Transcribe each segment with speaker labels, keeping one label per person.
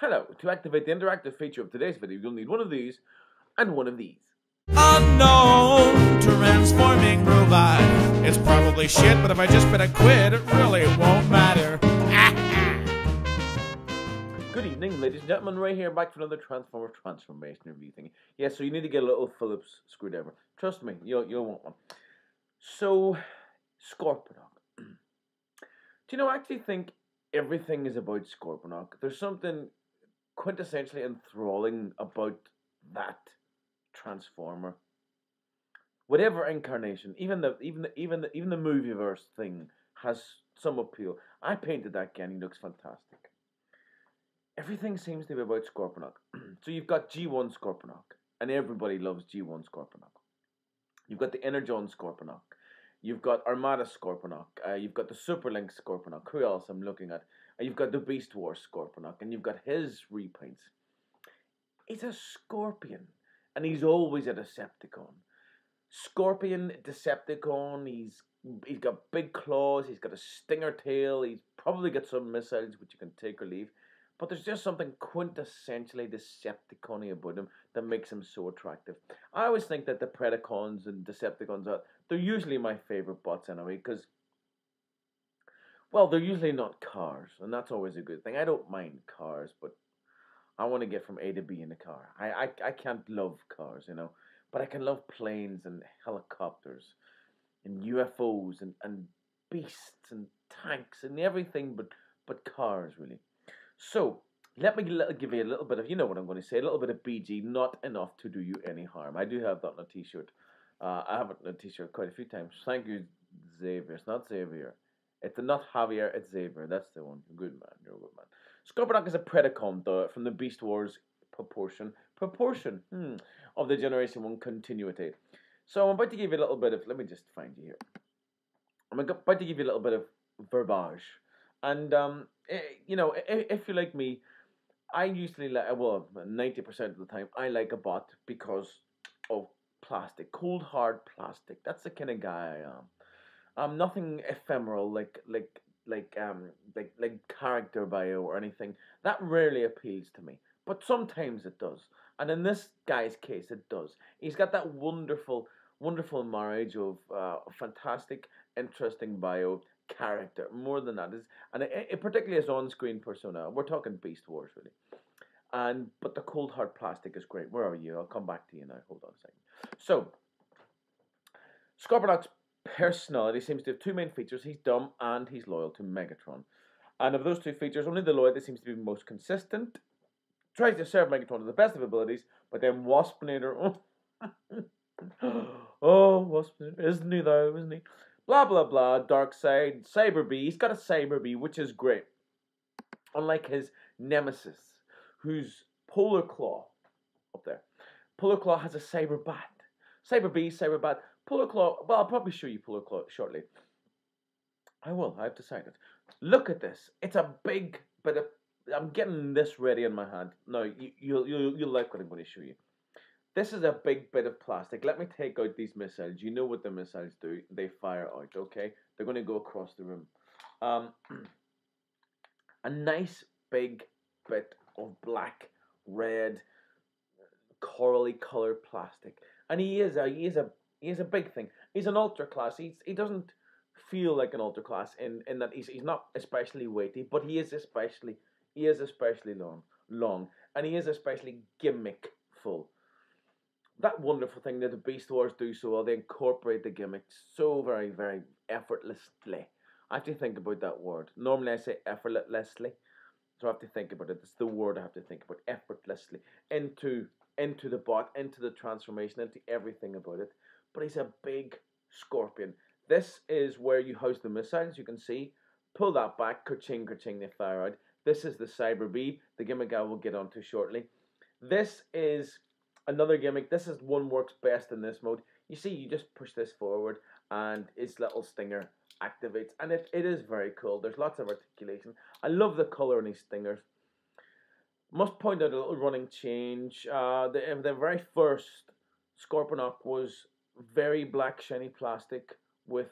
Speaker 1: Hello, to activate the interactive feature of today's video, you'll need one of these and one of these.
Speaker 2: Unknown transforming robot. It's probably shit, but if I just bet a quid, it really won't matter.
Speaker 1: Good evening, ladies and gentlemen. Ray here, back for another Transformer transformation review thing. Yeah, so you need to get a little Phillips screwdriver. Trust me, you'll want one. So, Scorponok. Do you know, I actually think everything is about Scorponok. There's something quintessentially enthralling about that Transformer. Whatever incarnation, even the movieverse thing has some appeal. I painted that guy and he looks fantastic. Everything seems to be about Scorponok. So you've got G1 Scorponok, and everybody loves G1 Scorponok. You've got the Energon Scorponok. You've got Armada Scorponok. You've got the Superlink Scorponok. Who else I'm looking at? You've got the Beast Wars Scorponok, and you've got his reprints. He's a Scorpion, and he's always a Decepticon. Scorpion, Decepticon, he's got big claws, he's got a stinger tail, he's probably got some missiles which you can take or leave. But there's just something quintessentially Decepticon-y about him that makes him so attractive. I always think that the Predacons and Decepticons, they're usually my favourite bots anyway, because, well, they're usually not cars, and that's always a good thing. I don't mind cars, but I want to get from A to B in a car. I can't love cars, you know, but I can love planes and helicopters and UFOs and beasts and tanks and everything but cars, really. So, let me give you a little bit of, you know what I'm going to say, a little bit of BG, not enough to do you any harm. I do have that on a t-shirt. I have it on a t-shirt quite a few times. Thank you, Xavier. It's not Xavier. It's not Javier, it's Xavier. That's the one. Good man. You're a good man. Scorponok is a Predacon from the Beast Wars proportion of the Generation 1 continuity. So I'm about to give you a little bit of, let me just find you here. I'm about to give you a little bit of verbiage. And, you know, if you're like me, I usually like, well, 90% of the time, I like a bot because of plastic, cold, hard plastic. That's the kind of guy I am. I'm nothing ephemeral like character bio or anything. That rarely appeals to me, but sometimes it does. And in this guy's case, it does. He's got that wonderful marriage of fantastic, interesting bio, character. More than that, and it particularly his on-screen persona. We're talking Beast Wars, really. But the cold hard plastic is great. Where are you? I'll come back to you now. Hold on a second. So, Scorponok's personality seems to have two main features. He's dumb and he's loyal to Megatron. And of those two features, only the loyalty seems to be most consistent. Tries to serve Megatron to the best of abilities, but then Waspinator, oh, Waspinator, isn't he though, isn't he? Blah, blah, blah, Dark Side, Cyber Bee. He's got a Cyber Bee, which is great. Unlike his nemesis, who's Polar Claw, up there. Polar Claw has a Cyber Bat. Cyber Bee, Cyber Bat. Polar Claw, well, I'll probably show you Polar Claw shortly. I will, I've decided. Look at this. It's a big bit of, I'm getting this ready in my hand. Now, you'll like what I'm going to show you. This is a big bit of plastic. Let me take out these missiles. You know what the missiles do. They fire out, okay? They're going to go across the room. A nice big bit of black, red, corally colored plastic. And he is a big thing. He's an ultra class. He doesn't feel like an ultra class in that he's not especially weighty, but he is especially long, and he is especially gimmickful. That wonderful thing that the Beast Wars do so well, they incorporate the gimmicks so very, very effortlessly. I have to think about that word. Normally I say effortlessly, so I have to think about it. It's the word I have to think about, effortlessly, into the bot, into the transformation, into everything about it. But he's a big Scorpion. This is where you house the missiles, you can see. Pull that back, kerching, kerching, they fire out. This is the Cyber Bee, the gimmick I will get onto shortly. This is another gimmick. This is one works best in this mode. You see, you just push this forward and its little stinger activates. And it is very cool. There's lots of articulation. I love the color in these stingers. Must point out a little running change. The very first Scorponok was very black, shiny plastic with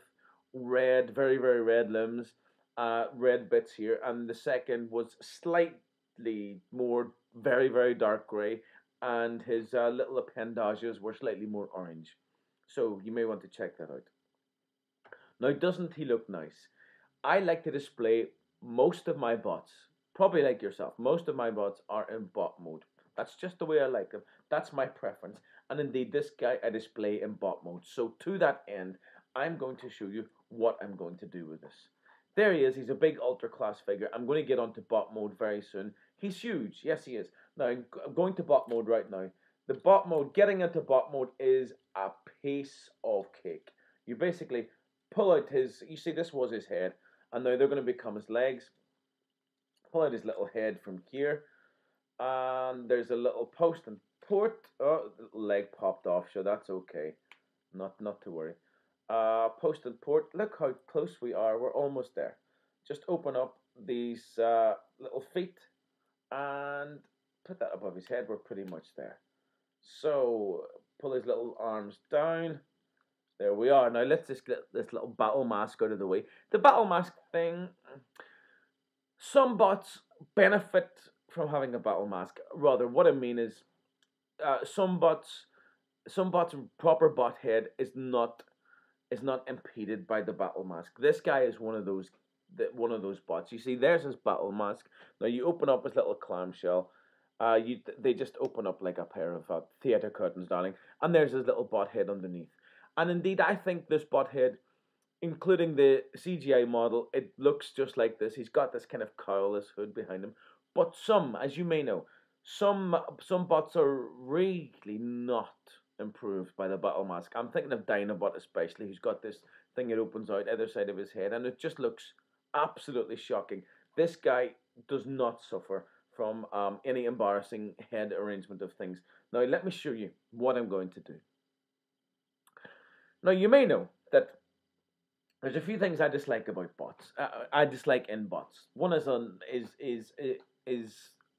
Speaker 1: red, very, very red limbs, red bits here. And the second was slight slightly more very, very dark grey, and his little appendages were slightly more orange. So you may want to check that out. Now, doesn't he look nice? I like to display most of my bots, probably like yourself, most of my bots are in bot mode. That's just the way I like them. That's my preference. And indeed, this guy I display in bot mode. So to that end, I'm going to show you what I'm going to do with this. There he is. He's a big ultra class figure. I'm going to get onto bot mode very soon. He's huge. Yes, he is. Now, I'm going to bot mode right now. The bot mode, getting into bot mode is a piece of cake. You basically pull out his, you see this was his head, and now they're going to become his legs. Pull out his little head from here, and there's a little post and port. Oh, leg popped off, so that's okay. Not to worry. Post and port. Look how close we are. We're almost there. Just open up these little feet and put that above his head. We're pretty much there. So pull his little arms down. There we are. Now let's just get this little battle mask out of the way. The battle mask thing, some bots benefit from having a battle mask. Rather, what I mean is, some bots, proper bot head is not impeded by the battle mask. This guy is one of those bots. You see, there's his battle mask. Now you open up his little clamshell. They just open up like a pair of theater curtains, darling. And there's his little bot head underneath. And indeed, I think this bot head, including the CGI model, it looks just like this. He's got this kind of cowless hood behind him. But some, as you may know, some bots are really not improved by the battle mask. I'm thinking of Dinobot especially, who's got this thing that opens out either side of his head, and it just looks absolutely shocking. This guy does not suffer from any embarrassing head arrangement of things. Now, let me show you what I'm going to do. Now, you may know that there's a few things I dislike about bots. I dislike in bots. One is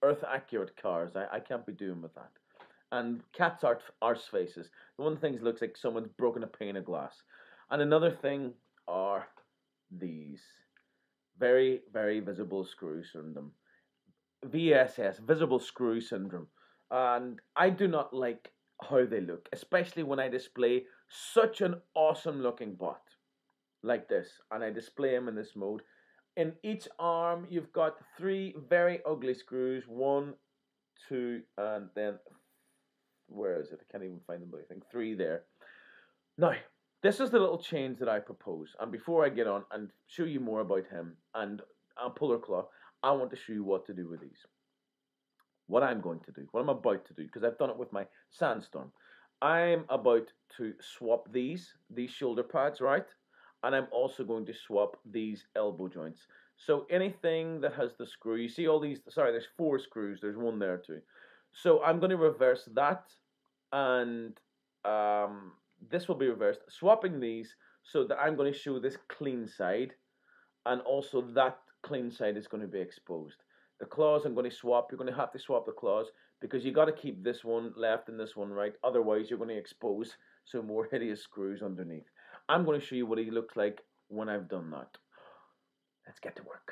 Speaker 1: Earth accurate cars. I can't be doing with that. And cats' arse faces. The one thing looks like someone's broken a pane of glass. And another thing are these very, very visible screw syndrome. VSS, visible screw syndrome. And I do not like how they look, especially when I display such an awesome looking bot like this, and I display him in this mode. In each arm, you've got 3 very ugly screws. 1, 2, and then where is it? I can't even find them, but I think 3 there. Now, this is the little change that I propose. And before I get on and show you more about him and Puller Claw, I want to show you what to do with these. What I'm going to do, what I'm about to do, because I've done it with my Sandstorm. I'm about to swap these shoulder pads, right? And I'm also going to swap these elbow joints. So anything that has the screw, you see all these, sorry, there's 4 screws, there's 1 there too. So I'm going to reverse that, and this will be reversed, swapping these so that I'm going to show this clean side, and also that clean side is going to be exposed. The claws I'm going to swap. You're going to have to swap the claws because you got to keep this one left and this one right. Otherwise, you're going to expose some more hideous screws underneath. I'm going to show you what he looks like when I've done that. Let's get to work.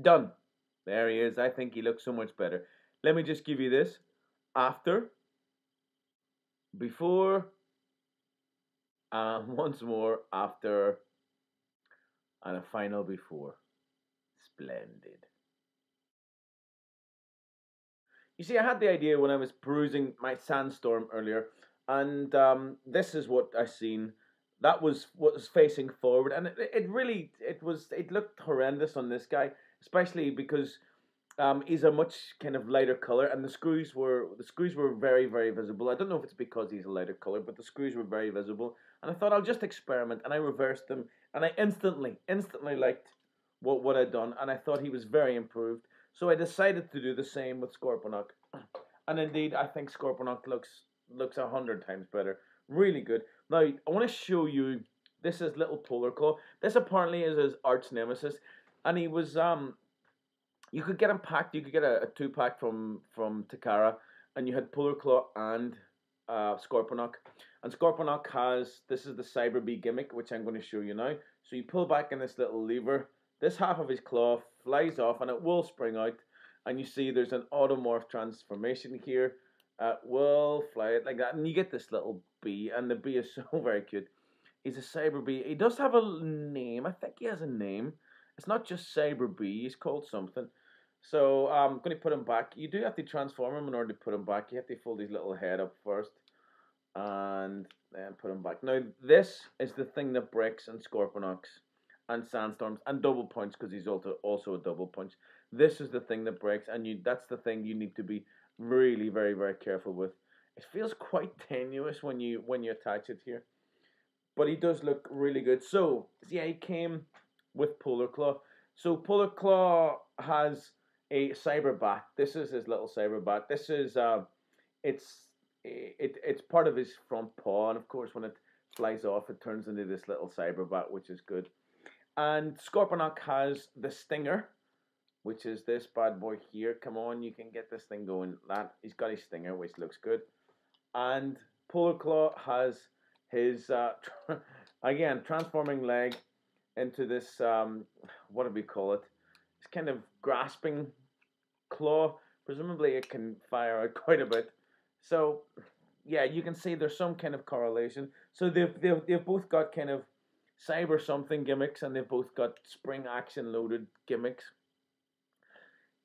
Speaker 1: Done. There he is. I think he looks so much better. Let me just give you this. After, before, once more after, and a final before. Splendid. You see, I had the idea when I was perusing my Sandstorm earlier, and this is what I seen. That was what was facing forward, and it looked horrendous on this guy, especially because he's a much kind of lighter color, and the screws were very, very visible. I don't know if it's because he's a lighter color, but the screws were very visible, and I thought I'll just experiment, and I reversed them, and I instantly liked what I'd done, and I thought he was very improved. So I decided to do the same with Scorponok, and indeed I think Scorponok looks 100 times better. Really good. Now I want to show you. This is Little Polar Claw. This apparently is his arch nemesis, and he was you could get him packed. You could get a 2-pack from Takara, and you had Polar Claw and Scorponok. And Scorponok has, this is the Cyber Bee gimmick, which I'm going to show you now. So you pull back in this little lever, this half of his claw flies off and it will spring out. And you see there's an automorph transformation here. Will fly it like that. And you get this little bee. And the bee is so very cute. He's a cyber bee. He does have a name. I think he has a name. It's not just cyber bee. He's called something. So I'm going to put him back. You do have to transform him in order to put him back. You have to fold his little head up first. And then put him back. Now this is the thing that breaks in Scorponoks and Sandstorms and double punch, because he's also a double punch. This is the thing that breaks, and that's the thing you need to be really very very careful with. It feels quite tenuous when you attach it here, but he does look really good. So yeah, he came with Polar Claw. So Polar Claw has a cyber bat. This is his little cyber bat. This is it's part of his front paw, and of course when it flies off it turns into this little cyber bat, which is good. And Scorponok has the stinger, which is this bad boy here. Come on, you can get this thing going. That he's got his stinger, which looks good. And Polar Claw has his again transforming leg into this what do we call it? It's kind of grasping claw. Presumably it can fire out quite a bit. So yeah, you can see there's some kind of correlation. So they've both got kind of cyber something gimmicks, and they've both got spring action loaded gimmicks.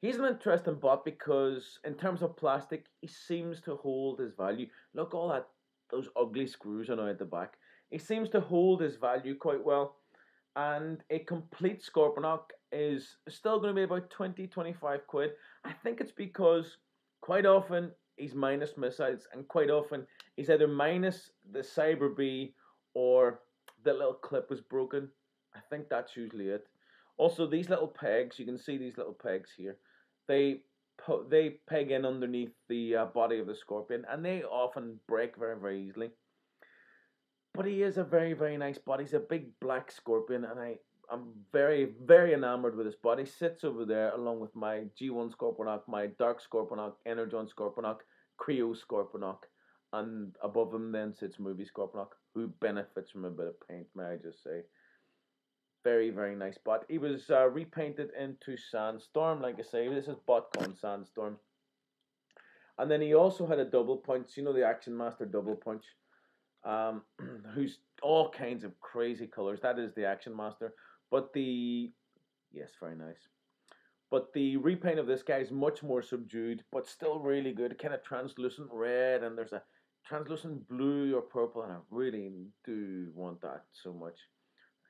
Speaker 1: He's an interesting bot because in terms of plastic, he seems to hold his value. Look, those ugly screws are now at the back. He seems to hold his value quite well. And a complete Scorponok is still going to be about 20-25 quid. I think it's because quite often he's minus missiles, and quite often he's either minus the Cyber Bee or the little clip was broken. I think that's usually it. Also, these little pegs, you can see these little pegs here. They peg in underneath the body of the Scorpion, and they often break very, very easily. But he is a very, very nice bot. He's a big black Scorpion, and I'm very, very enamored with his body. Sits over there along with my G1 Scorponok, my Dark Scorponok, Energon Scorponok, Creo Scorponok, and above him then sits Movie Scorponok, who benefits from a bit of paint, may I just say. Very, very nice bot. He was repainted into Sandstorm, like I say. This is BotCon Sandstorm. And then he also had a double punch, you know, the Action Master double punch, who's all kinds of crazy colors. That is the Action Master. But yes, very nice. But the repaint of this guy is much more subdued, but still really good. Kind of translucent red, and there's a translucent blue or purple, and I really do want that so much.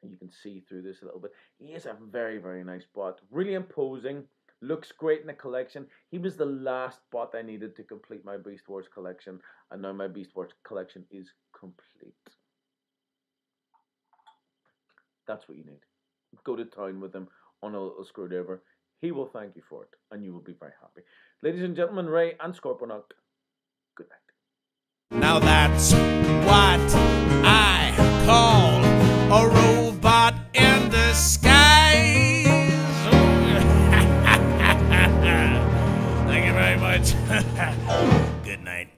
Speaker 1: You can see through this a little bit. He is a very, very nice bot. Really imposing. Looks great in the collection. He was the last bot I needed to complete my Beast Wars collection. And now my Beast Wars collection is complete. That's what you need. Go to town with him on a little screwdriver. He will thank you for it. And you will be very happy. Ladies and gentlemen, Ray and Scorponok, good night.
Speaker 2: Now that's what I call a robot